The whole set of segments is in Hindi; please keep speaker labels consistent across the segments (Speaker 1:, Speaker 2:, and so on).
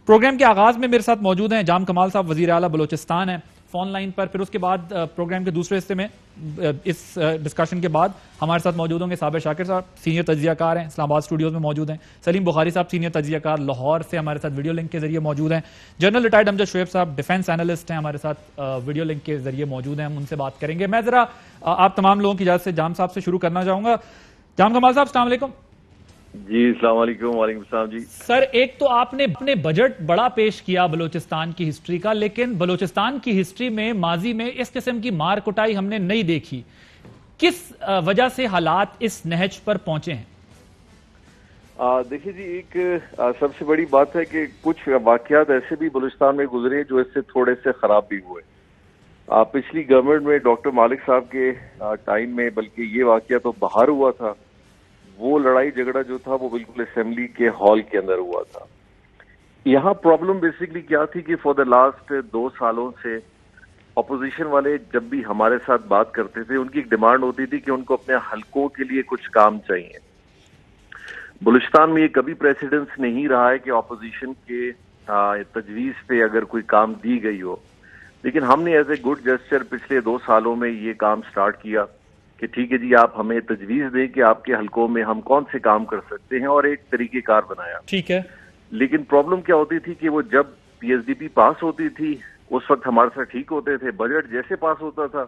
Speaker 1: प्रोग्राम के आगाज में मेरे साथ मौजूद हैं जाम कमाल साहब, वजीर आला बलोचिस्तान है फोन लाइन पर। फिर उसके बाद प्रोग्राम के दूसरे हिस्से में इस डिस्कशन के बाद हमारे साथ मौजूद होंगे साबिर शाकिर साहब, सीनियर तजियाकार हैं, इस्लामाबाद स्टूडियोज में मौजूद हैं। सलीम बुखारी साहब, सीनियर तजियाकार, लाहौर से हमारे साथ वीडियो लिंक के जरिए मौजूद हैं। जनरल रिटायर्ड अमजद शुएब साहब, डिफेंस एनालिस्ट हैं, हमारे साथ वीडियो लिंक के जरिए मौजूद हैं। हम उनसे बात करेंगे। मैं जरा आप तमाम लोगों की इजाजत से जाम साहब से शुरू करना चाहूंगा। जाम कमाल साहब, अस्सलाम वालेकुम।
Speaker 2: जी अस्सलाम वालेकुम। वालेकुम सलाम जी।
Speaker 1: सर, एक तो आपने अपने बजट बड़ा पेश किया बलोचिस्तान की हिस्ट्री का, लेकिन बलोचिस्तान की हिस्ट्री में माजी में इस किस्म की मार कुटाई हमने नहीं देखी। किस वजह से हालात इस नहज पर पहुंचे हैं?
Speaker 2: देखिए जी, एक सबसे बड़ी बात है कि कुछ वाकयात ऐसे भी बलूचिस्तान में गुजरे जो इससे थोड़े से खराब भी हुए। पिछली गवर्नमेंट में डॉक्टर मालिक साहब के टाइम में, बल्कि ये वाकया तो बाहर हुआ था, वो लड़ाई झगड़ा जो था वो बिल्कुल असेंबली के हॉल के अंदर हुआ था। यहाँ प्रॉब्लम बेसिकली क्या थी कि फॉर द लास्ट 2 सालों से अपोजिशन वाले जब भी हमारे साथ बात करते थे, उनकी एक डिमांड होती थी कि उनको अपने हलकों के लिए कुछ काम चाहिए। बलूचिस्तान में ये कभी प्रेसिडेंस नहीं रहा है कि अपोजिशन के तजवीज पे अगर कोई काम दी गई हो, लेकिन हमने एज ए गुड जेस्चर पिछले 2 सालों में ये काम स्टार्ट किया कि ठीक है जी, आप हमें तजवीज दें कि आपके हलकों में हम कौन से काम कर सकते हैं, और एक तरीकेकार बनाया।
Speaker 1: ठीक है।
Speaker 2: लेकिन प्रॉब्लम क्या होती थी कि वो जब पीएसडीपी पास होती थी उस वक्त हमारे साथ ठीक होते थे, बजट जैसे पास होता था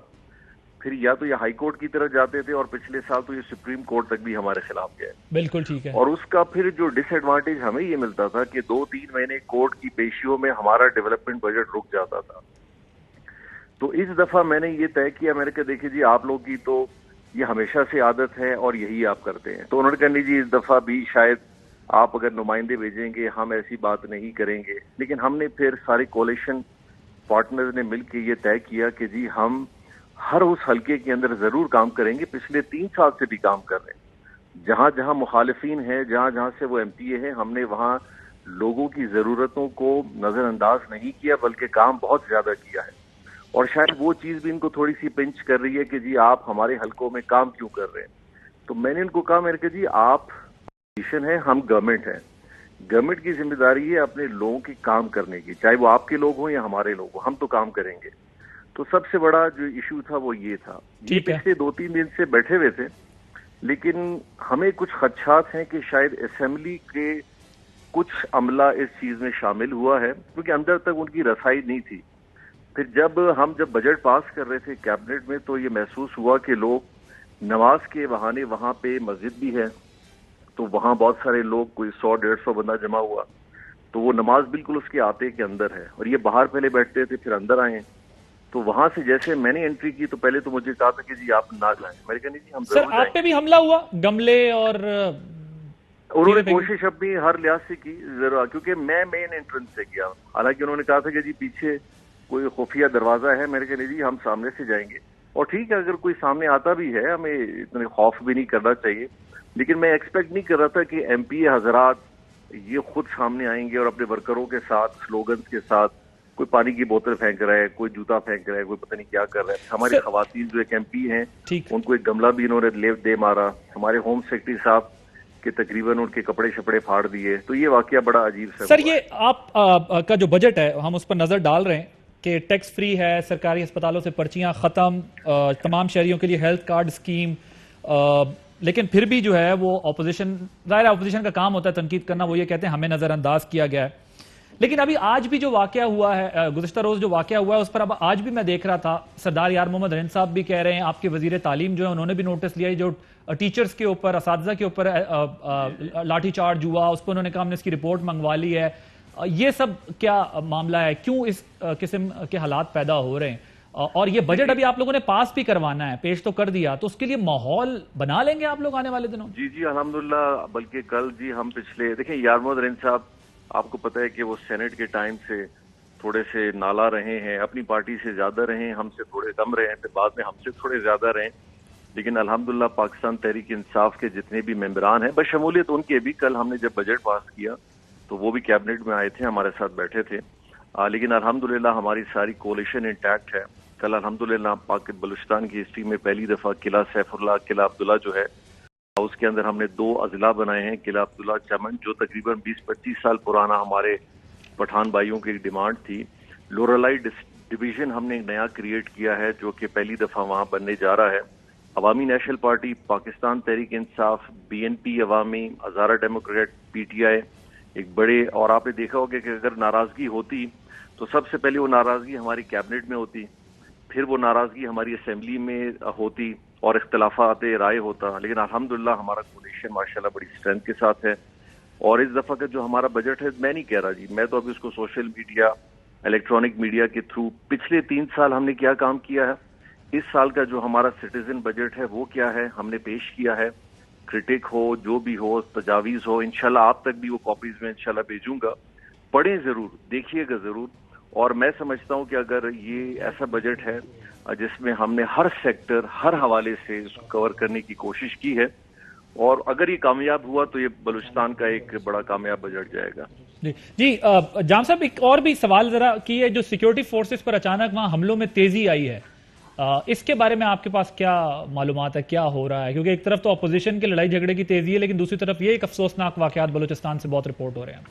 Speaker 2: फिर या तो ये हाई कोर्ट की तरफ जाते थे, और पिछले साल तो ये सुप्रीम कोर्ट तक भी हमारे खिलाफ गए।
Speaker 1: बिल्कुल ठीक है।
Speaker 2: और उसका फिर जो डिसएडवांटेज हमें ये मिलता था कि 2-3 महीने कोर्ट की पेशियों में हमारा डेवलपमेंट बजट रुक जाता था। तो इस दफा मैंने ये तय किया, मैंने कहा देखिए जी, आप लोग की तो ये हमेशा से आदत है और यही आप करते हैं, तो उन्होंने कहा नहीं जी, इस दफा भी शायद आप अगर नुमाइंदे भेजेंगे हम ऐसी बात नहीं करेंगे। लेकिन हमने फिर सारे कोalition पार्टनर्स ने मिलकर ये तय किया कि जी हम हर उस हलके के अंदर जरूर काम करेंगे। पिछले 3 साल से भी काम कर रहे हैं। जहां जहां मुखालिफिन है, जहां जहां से वो एमपीए हैं, हमने वहां लोगों की जरूरतों को नजरअंदाज नहीं किया, बल्कि काम बहुत ज्यादा किया है। और शायद वो चीज भी इनको थोड़ी सी पिंच कर रही है कि जी आप हमारे हलकों में काम क्यों कर रहे हैं। तो मैंने इनको कहा, मैंने कहा जी आप अपोजिशन है, हम गवर्नमेंट है, गवर्नमेंट की जिम्मेदारी है अपने लोगों की काम करने की, चाहे वो आपके लोग हों या हमारे लोग हों, हम तो काम करेंगे। तो सबसे बड़ा जो इशू था वो ये था। ये पिछले 2-3 दिन से बैठे हुए थे, लेकिन हमें कुछ खदशात हैं कि शायद असेंबली के कुछ अमला इस चीज में शामिल हुआ है, क्योंकि अंदर तक उनकी रसाई नहीं थी। फिर जब बजट पास कर रहे थे कैबिनेट में, तो ये महसूस हुआ कि लोग नमाज के बहाने, वहां पे मस्जिद भी है तो वहां बहुत सारे लोग, कोई 100-150 बंदा जमा हुआ, तो वो नमाज बिल्कुल उसके आते के अंदर है, और ये बाहर पहले बैठते थे फिर अंदर आए। तो वहां से जैसे मैंने एंट्री की तो पहले तो मुझे कहा था कि जी आप ना जाएं। मैंने कहा नहीं जी, हम
Speaker 1: सर आप पे भी हमला हुआ, गमले और
Speaker 2: उन्होंने कोशिश अपनी हर लिहाज से की जरूर, क्योंकि मैं मेन एंट्रेंस से गया। हालांकि उन्होंने कहा था कि जी पीछे कोई खुफिया दरवाजा है। मेरे कहा जी हम सामने से जाएंगे, और ठीक है अगर कोई सामने आता भी है हमें इतने खौफ भी नहीं करना चाहिए। लेकिन मैं एक्सपेक्ट नहीं कर रहा था कि एमपीए हजरात ये खुद सामने आएंगे और अपने वर्करों के साथ, स्लोगन्स के साथ, कोई पानी की बोतल फेंक रहा है, कोई जूता फेंक रहा है, कोई पता नहीं क्या कर रहा है। हमारी खवातीन जो एक एमपी हैं उनको एक गमला भी इन्होंने दे मारा। हमारे होम सेक्रेटरी साहब के तकरीबन उनके कपड़े शपड़े फाड़ दिए। तो ये वाकया बड़ा अजीब सा।
Speaker 1: सर, ये आप का जो बजट है हम उस पर नजर डाल रहे हैं कि टैक्स फ्री है, सरकारी अस्पतालों से पर्चियां खत्म, तमाम शहरियों के लिए हेल्थ कार्ड स्कीम, लेकिन फिर भी जो है वो ऑपोजिशन, जाहिर है ऑपोजिशन का काम होता है तनकीद करना, वो ये कहते हैं हमें नजरअंदाज किया गया है। लेकिन अभी आज भी जो वाकया हुआ है, गुज़िश्ता रोज जो वाकया हुआ है उस पर अब आज भी मैं देख रहा था, सरदार यार मोहम्मद रिंद साहब भी कह रहे हैं, आपके वजीर तालीम जो है उन्होंने भी नोटिस लिया, जो टीचर्स के ऊपर, असातिज़ा के ऊपर लाठीचार्ज हुआ, उस पर उन्होंने कहा हमने इसकी रिपोर्ट मंगवा ली है। ये सब क्या मामला है, क्यों इस किस्म के हालात पैदा हो रहे हैं? और ये बजट अभी आप लोगों ने पास भी करवाना है, पेश तो कर दिया, तो उसके लिए माहौल बना लेंगे आप लोग आने वाले दिनों?
Speaker 2: जी जी अल्हम्दुलिल्लाह। बल्कि कल जी हम पिछले, देखिए यार मोहम्मद रिंद साहब, आपको पता है कि वो सेनेट के टाइम से थोड़े से नाला रहे हैं, अपनी पार्टी से ज्यादा रहे, हमसे थोड़े कम रहे, फिर बाद में हमसे थोड़े ज्यादा रहे। लेकिन अल्हम्दुलिल्लाह पाकिस्तान तहरीक इंसाफ के जितने भी मेंबरान हैं, बशमूलियत उनके भी, कल हमने जब बजट पास किया तो वो भी कैबिनेट में आए थे, हमारे साथ बैठे थे। लेकिन अल्हम्दुलिल्लाह हमारी सारी कोलिशन इंटैक्ट है। कल अल्हम्दुलिल्लाह पाक बलूचिस्तान की हिस्ट्री में पहली दफा किला सैफुल्लाह, किला अब्दुल्ला जो है, उसके अंदर हमने 2 अजला बनाए हैं। किला अब्दुल्ला चमन जो तकरीबन 20-25 साल पुराना हमारे पठान भाइयों की एक डिमांड थी। लोरलाई डिवीजन हमने एक नया क्रिएट किया है जो कि पहली दफा वहां बनने जा रहा है। अवामी national party, Pakistan Tehreek Insaf, BNP अवामी, हजारा डेमोक्रेट, पीटीआई एक बड़े, और आपने देखा होगा कि अगर नाराजगी होती तो सबसे पहले वो नाराजगी हमारी कैबिनेट में होती, फिर वो नाराजगी हमारी असेंबली में होती और इख्तलाफात राय होता। लेकिन अल्हम्दुलिल्लाह हमारा कोलिशन माशाल्लाह बड़ी स्ट्रेंथ के साथ है। और इस दफा का जो हमारा बजट है, मैं नहीं कह रहा जी, मैं तो अभी उसको सोशल मीडिया, इलेक्ट्रॉनिक मीडिया के थ्रू पिछले 3 साल हमने क्या काम किया है, इस साल का जो हमारा सिटीजन बजट है वो क्या है हमने पेश किया है। क्रिटिक हो, जो भी हो, तजावीज हो, इंशाल्लाह आप तक भी वो कॉपीज में इंशाल्लाह भेजूंगा। पढ़ें जरूर, देखिएगा जरूर। और मैं समझता हूं कि अगर ये ऐसा बजट है जिसमें हमने हर सेक्टर, हर हवाले से इसको कवर करने की कोशिश की है, और अगर ये कामयाब हुआ तो ये बलूचिस्तान का एक बड़ा कामयाब बजट जाएगा।
Speaker 1: जी जाम साहब, एक और भी सवाल जरा कि ये जो सिक्योरिटी फोर्सेस पर अचानक वहां हमलों में तेजी आई है, इसके बारे में आपके पास क्या मालूमात है, क्या हो रहा है? क्योंकि एक तरफ तो अपोजिशन के लड़ाई झगड़े की तेजी है, लेकिन दूसरी तरफ ये एक अफसोसनाक वाकयात बलूचिस्तान से बहुत रिपोर्ट हो रहे हैं।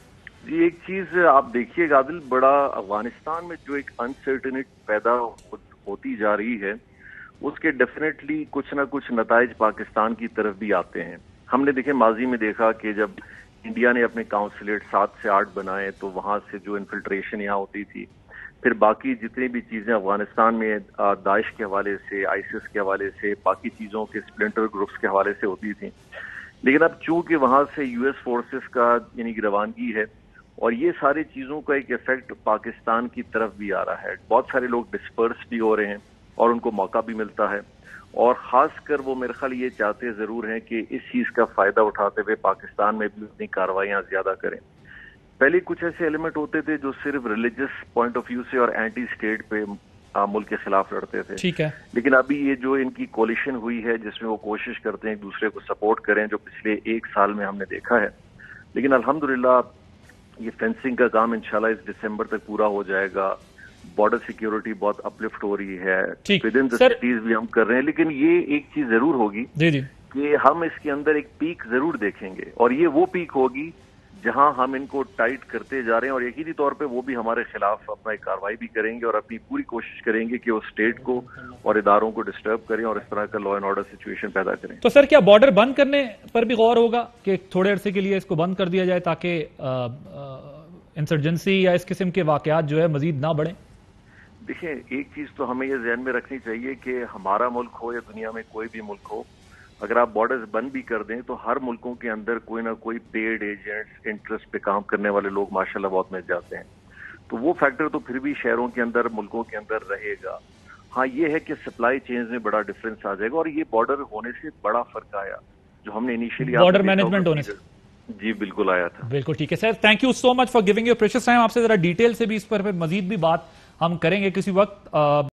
Speaker 2: जी, एक चीज आप देखिए गादिल, बड़ा अफगानिस्तान में जो एक अनसर्टेनिटी पैदा होती जा रही है, उसके डेफिनेटली कुछ ना कुछ नताइज पाकिस्तान की तरफ भी आते हैं। हमने देखे, माजी में देखा कि जब इंडिया ने अपने काउंसलेट 7 से 8 बनाए तो वहां से जो इन्फिल्ट्रेशन यहाँ होती थी, फिर बाकी जितनी भी चीजें अफगानिस्तान में दाइश के हवाले से, आईसिस के हवाले से, बाकी चीजों के स्प्लिंटर ग्रुप्स के हवाले से होती थी। लेकिन अब चूंकि वहां से यूएस फोर्सेस का यानी कि रवानगी है, और ये सारी चीजों का एक इफेक्ट पाकिस्तान की तरफ भी आ रहा है। बहुत सारे लोग डिस्पर्स भी हो रहे हैं और उनको मौका भी मिलता है, और खासकर वो मेरे ख्याल ये चाहते जरूर हैं कि इस चीज का फायदा उठाते हुए पाकिस्तान में भी अपनी कार्रवाइयां ज्यादा करें। पहले कुछ ऐसे एलिमेंट होते थे जो सिर्फ रिलीजियस पॉइंट ऑफ व्यू से और एंटी स्टेट पे मुल्क के खिलाफ लड़ते थे,
Speaker 1: ठीक है।
Speaker 2: लेकिन अभी ये जो इनकी कोलिशन हुई है जिसमें वो कोशिश करते हैं एक दूसरे को सपोर्ट करें, जो पिछले 1 साल में हमने देखा है। लेकिन अल्हम्दुलिल्लाह ये फेंसिंग का काम इंशाल्लाह इस दिसंबर तक पूरा हो जाएगा। बॉर्डर सिक्योरिटी बहुत अपलिफ्ट हो रही है, विद इन द सिटीज भी हम कर रहे हैं। लेकिन ये एक चीज जरूर होगी कि हम इसके अंदर एक पीक जरूर देखेंगे, और ये वो पीक होगी जहां हम इनको टाइट करते जा रहे हैं, और यकीनी तौर पे वो भी हमारे खिलाफ अपना एक कार्रवाई भी करेंगे और अपनी पूरी कोशिश करेंगे कि वो स्टेट को और इदारों को डिस्टर्ब करें और इस तरह का लॉ एंड ऑर्डर सिचुएशन पैदा करें।
Speaker 1: तो सर, क्या बॉर्डर बंद करने पर भी गौर होगा कि थोड़े अरसे के लिए इसको बंद कर दिया जाए ताकि इंसर्जेंसी या इस किस्म के वाकयात जो है मजीद ना बढ़े?
Speaker 2: देखिए, एक चीज तो हमें ये ध्यान में रखनी चाहिए कि हमारा मुल्क हो या दुनिया में कोई भी मुल्क हो, अगर आप बॉर्डर्स बंद भी कर दें तो हर मुल्कों के अंदर कोई ना कोई पेड एजेंट्स, इंटरेस्ट पे काम करने वाले लोग माशाल्लाह बहुत मिल जाते हैं। तो वो फैक्टर तो फिर भी शहरों के अंदर, मुल्कों के अंदर रहेगा। हाँ, ये है कि सप्लाई चेन्स में बड़ा डिफरेंस आ जाएगा, और ये बॉर्डर होने से बड़ा फर्क आया जो हमने इनिशियली
Speaker 1: बॉर्डर मैनेजमेंट होने से।
Speaker 2: जी बिल्कुल आया था।
Speaker 1: बिल्कुल ठीक है sir, thank you so much for giving your precious time. आपसे जरा डिटेल से भी इस पर मजीद भी बात हम करेंगे किसी वक्त।